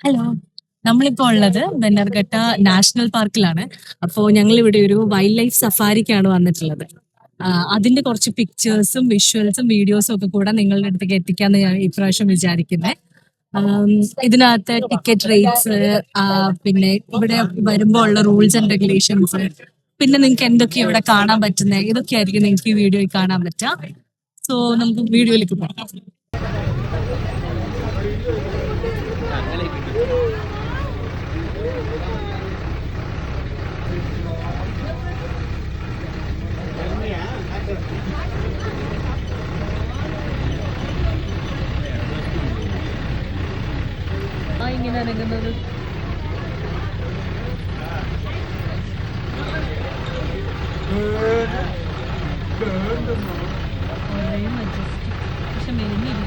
Hello, നമ്മളിപ്പോ ഉള്ളത് ബെന്നർഘട്ട national പാർക്കിലാണ്. അപ്പോ ഞങ്ങൾ ഇവിടെ ഒരു വൈൽഡ് ലൈഫ് സഫാരിക്കാണ് വന്നിട്ടുള്ളത്. അതിന്റെ കുറച്ച് പിക്ചേഴ്സും വിഷ്വൽസും വീഡിയോസും ഒക്കെ കൂടെ നിങ്ങളുടെ അടുത്തേക്ക് എത്തിക്കാന്ന് ഞാൻ ഇപ്രാവശ്യം വിചാരിക്കുന്നത്. ഇതിനകത്ത് ടിക്കറ്റ് റേറ്റ്സ്, പിന്നെ ഇവിടെ വരുമ്പോൾ ഉള്ള റൂൾസ് ആൻഡ് റെഗുലേഷൻസ്, പിന്നെ നിങ്ങൾക്ക് എന്തൊക്കെ ഇവിടെ കാണാൻ പറ്റുന്നത്, ഇതൊക്കെ ആയിരിക്കും നിങ്ങൾക്ക് ഈ വീഡിയോയിൽ കാണാൻ പറ്റുക. സോ നമുക്ക് വീഡിയോയിലേക്ക് പോകാം. ഇങ്ങനെ അനങ്ങുന്നത് പക്ഷെ മെലിഞ്ഞില്ല.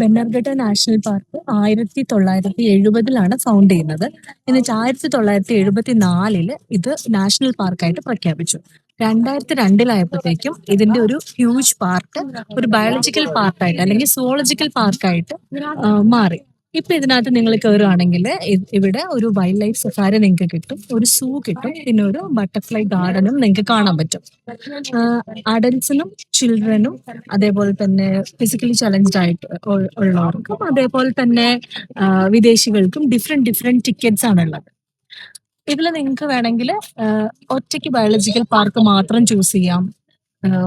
ബെന്നർഘട്ട നാഷണൽ പാർക്ക് 1970 ഫൗണ്ട് ചെയ്യുന്നത്. എന്നിട്ട് 1974 ഇത് നാഷണൽ പാർക്കായിട്ട് പ്രഖ്യാപിച്ചു. 2002 ഇതിന്റെ ഒരു ഹ്യൂജ് പാർക്ക് ഒരു ബയോളജിക്കൽ പാർക്കായിട്ട് അല്ലെങ്കിൽ സുവോളജിക്കൽ പാർക്കായിട്ട് മാറി. ഇപ്പൊ ഇതിനകത്ത് നിങ്ങൾ കയറുകയാണെങ്കിൽ ഇവിടെ ഒരു വൈൽഡ് ലൈഫ് സഫാരി നിങ്ങൾക്ക് കിട്ടും, ഒരു സൂ കിട്ടും, പിന്നെ ഒരു ബട്ടർഫ്ലൈ ഗാർഡനും നിങ്ങൾക്ക് കാണാൻ പറ്റും. അഡൽട്സിനും ചിൽഡ്രനും അതേപോലെ തന്നെ ഫിസിക്കലി ചലഞ്ച്ഡ് ആയിട്ട് ഉള്ളവർക്കും അതേപോലെ തന്നെ വിദേശികൾക്കും ഡിഫറെന്റ് ടിക്കറ്റ്സ് ആണുള്ളത്. ഇതിൽ നിങ്ങൾക്ക് വേണമെങ്കിൽ ഒറ്റയ്ക്ക് ബയോളജിക്കൽ പാർക്ക് മാത്രം ചൂസ് ചെയ്യാം,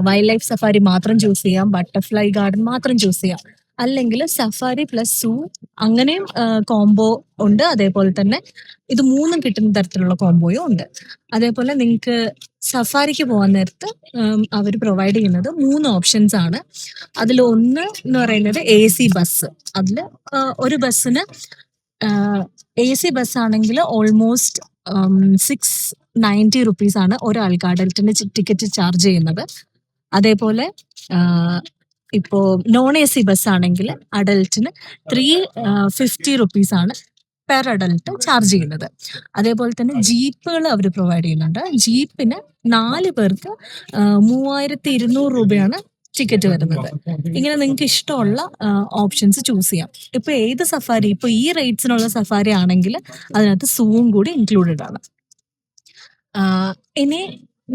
വൈൽഡ് ലൈഫ് സഫാരി മാത്രം ചൂസ് ചെയ്യാം, ബട്ടർഫ്ലൈ ഗാർഡൻ മാത്രം ചൂസ് ചെയ്യാം, അല്ലെങ്കിൽ സഫാരി പ്ലസ് സൂ അങ്ങനെയും കോംബോ ഉണ്ട്. അതേപോലെ തന്നെ ഇത് മൂന്നും കിട്ടുന്ന തരത്തിലുള്ള കോംബോയും ഉണ്ട്. അതേപോലെ നിങ്ങൾക്ക് സഫാരിക്ക് പോകാൻ നേരത്ത് അവർ പ്രൊവൈഡ് ചെയ്യുന്നത് 3 ഓപ്ഷൻസ് ആണ്. അതിൽ ഒന്ന് എന്ന് പറയുന്നത് AC ബസ്. അതിൽ ഒരു ബസ്സിന് AC ബസ് ആണെങ്കിൽ ഓൾമോസ്റ്റ് 690 റുപ്പീസ് ആണ് ഒരാൾക്ക് അഡൽട്ടിന് ടിക്കറ്റ് ചാർജ് ചെയ്യുന്നത്. അതേപോലെ ഇപ്പോ നോൺ AC ബസ് ആണെങ്കിൽ അഡൽട്ടിന് 350 റുപ്പീസ് ആണ് പെർ അഡൽട്ട് ചാർജ് ചെയ്യുന്നത്. അതേപോലെ തന്നെ ജീപ്പുകൾ അവർ പ്രൊവൈഡ് ചെയ്യുന്നുണ്ട്. ജീപ്പിന് 4 പേർക്ക് 3200 രൂപയാണ് ടിക്കറ്റ് വരുന്നത്. ഇങ്ങനെ നിങ്ങൾക്ക് ഇഷ്ടമുള്ള ഓപ്ഷൻസ് ചൂസ് ചെയ്യാം. ഇപ്പൊ ഏത് സഫാരി, ഇപ്പൊ ഈ റേറ്റ്സിനുള്ള സഫാരി ആണെങ്കിൽ അതിനകത്ത് സൂവും കൂടി ഇൻക്ലൂഡഡ് ആണ്. ഇനി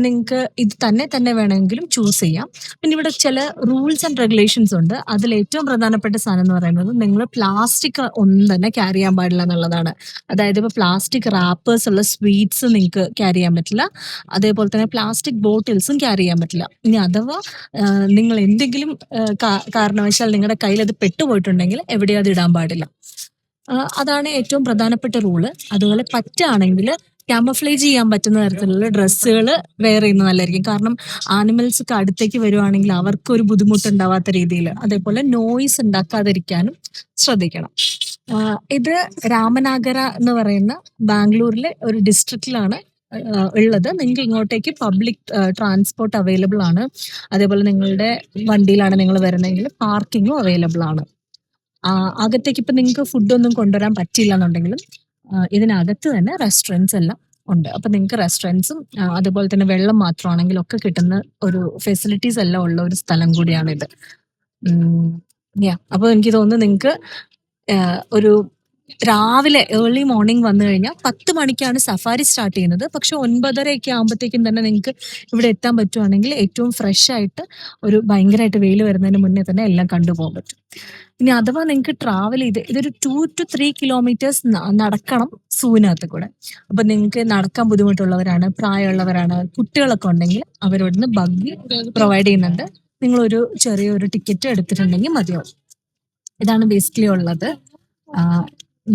നിങ്ങൾക്ക് ഇത് തന്നെ വേണമെങ്കിലും ചൂസ് ചെയ്യാം. പിന്നെ ഇവിടെ ചില റൂൾസ് ആൻഡ് റെഗുലേഷൻസ് ഉണ്ട്. അതിൽ ഏറ്റവും പ്രധാനപ്പെട്ട സാധനം എന്ന് പറയുന്നത് നിങ്ങൾ പ്ലാസ്റ്റിക് ഒന്നും തന്നെ ക്യാരി ചെയ്യാൻ പാടില്ല എന്നുള്ളതാണ്. അതായത് ഇപ്പോൾ പ്ലാസ്റ്റിക് റാപ്പേഴ്സ് ഉള്ള സ്വീറ്റ്സ് നിങ്ങൾക്ക് ക്യാരി ചെയ്യാൻ പറ്റില്ല. അതേപോലെ തന്നെ പ്ലാസ്റ്റിക് ബോട്ടിൽസും ക്യാരി ചെയ്യാൻ പറ്റില്ല. ഇനി അഥവാ നിങ്ങൾ എന്തെങ്കിലും കാരണവശാൽ നിങ്ങളുടെ കയ്യിൽ അത് പെട്ടുപോയിട്ടുണ്ടെങ്കിൽ എവിടെയും അത് ഇടാൻ പാടില്ല. അതാണ് ഏറ്റവും പ്രധാനപ്പെട്ട റൂള്. അതുപോലെ പറ്റുകയാണെങ്കിൽ ക്യാമഫ്ലേജ് ചെയ്യാൻ പറ്റുന്ന തരത്തിലുള്ള ഡ്രസ്സുകൾ വെയർ ചെയ്യുന്നത് നല്ലതായിരിക്കും. കാരണം ആനിമൽസ് ഒക്കെ അടുത്തേക്ക് വരുവാണെങ്കിൽ അവർക്ക് ഒരു ബുദ്ധിമുട്ടുണ്ടാവാത്ത രീതിയിൽ, അതേപോലെ നോയിസ് ഉണ്ടാക്കാതിരിക്കാനും ശ്രദ്ധിക്കണം. ഇത് രാമനാഗര എന്ന് പറയുന്ന ബാംഗ്ലൂരിലെ ഒരു ഡിസ്ട്രിക്റ്റിലാണ് ഉള്ളത്. നിങ്ങൾക്ക് ഇങ്ങോട്ടേക്ക് പബ്ലിക് ട്രാൻസ്പോർട്ട് അവൈലബിൾ ആണ്. അതേപോലെ നിങ്ങളുടെ വണ്ടിയിലാണ് നിങ്ങൾ വരുന്നതെങ്കിൽ പാർക്കിങ്ങും അവൈലബിൾ ആണ്. അകത്തേക്ക് ഇപ്പൊ നിങ്ങൾക്ക് ഫുഡൊന്നും കൊണ്ടുവരാൻ പറ്റില്ല എന്നുണ്ടെങ്കിലും ഇതിനകത്ത് തന്നെ റെസ്റ്റോറൻറ്റ്സ് എല്ലാം ഉണ്ട്. അപ്പൊ നിങ്ങൾക്ക് റെസ്റ്റോറൻറ്റ്സും അതുപോലെ തന്നെ വെള്ളം മാത്രമാണെങ്കിലും ഒക്കെ കിട്ടുന്ന ഒരു ഫെസിലിറ്റീസ് എല്ലാം ഉള്ള ഒരു സ്ഥലം കൂടിയാണ് ഇത്. അപ്പൊ എനിക്ക് തോന്നുന്നു നിങ്ങൾക്ക് ഒരു രാവിലെ ഏർലി മോർണിംഗ് വന്നു കഴിഞ്ഞാൽ 10 മണിക്കാണ് സഫാരി സ്റ്റാർട്ട് ചെയ്യുന്നത്. പക്ഷെ 9:30 ആകുമ്പോഴത്തേക്കും തന്നെ നിങ്ങൾക്ക് ഇവിടെ എത്താൻ പറ്റുവാണെങ്കിൽ ഏറ്റവും ഫ്രഷ് ആയിട്ട് ഒരു ഭയങ്കരമായിട്ട് വെയിൽ വരുന്നതിന് മുന്നേ തന്നെ എല്ലാം കണ്ടുപോകാൻ പറ്റും. ഇനി അഥവാ നിങ്ങൾക്ക് ട്രാവൽ ചെയ്ത് ഇതൊരു 2 to 3 കിലോമീറ്റേഴ്സ് നടക്കണം സൂവിനകത്ത് കൂടെ. അപ്പൊ നിങ്ങൾക്ക് നടക്കാൻ ബുദ്ധിമുട്ടുള്ളവരാണ്, പ്രായമുള്ളവരാണ്, കുട്ടികളൊക്കെ ഉണ്ടെങ്കിൽ അവരോടുന്ന് ബഗ്ഗി പ്രൊവൈഡ് ചെയ്യുന്നുണ്ട്. നിങ്ങളൊരു ചെറിയൊരു ടിക്കറ്റ് എടുത്തിട്ടുണ്ടെങ്കിൽ മതിയാവും. ഇതാണ് ബേസിക്കലി ഉള്ളത്.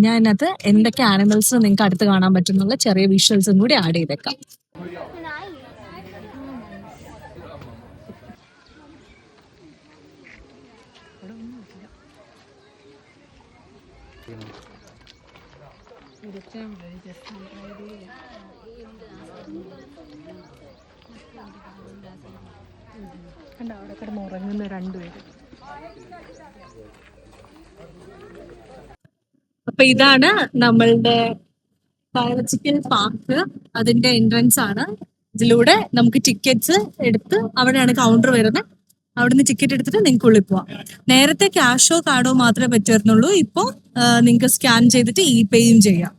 ഞാൻ അതിനകത്ത് എന്തൊക്കെ ആനിമൽസ് നിങ്ങൾക്ക് അടുത്ത് കാണാൻ പറ്റുന്നുള്ള ചെറിയ വിഷ്വൽസും കൂടി ആഡ് ചെയ്തേക്കാം. കണ്ടോ അവിടെ കിടന്ന് ഉറങ്ങുന്ന 2 പേര്. അപ്പൊ ഇതാണ് നമ്മളുടെ ബയോളജിക്കൽ പാർക്ക്. അതിന്റെ എൻട്രൻസ് ആണ്. ഇതിലൂടെ നമുക്ക് ടിക്കറ്റ്സ് എടുത്ത് അവിടെയാണ് കൗണ്ടർ വരുന്നത്. അവിടുന്ന് ടിക്കറ്റ് എടുത്തിട്ട് നിങ്ങൾക്ക് ഉള്ളിൽ പോവാം. നേരത്തെ ക്യാഷോ കാർഡോ മാത്രമേ പറ്റുമായിരുന്നുള്ളൂ. ഇപ്പോൾ നിങ്ങൾക്ക് സ്കാൻ ചെയ്തിട്ട് ഇ പേയും ചെയ്യാം.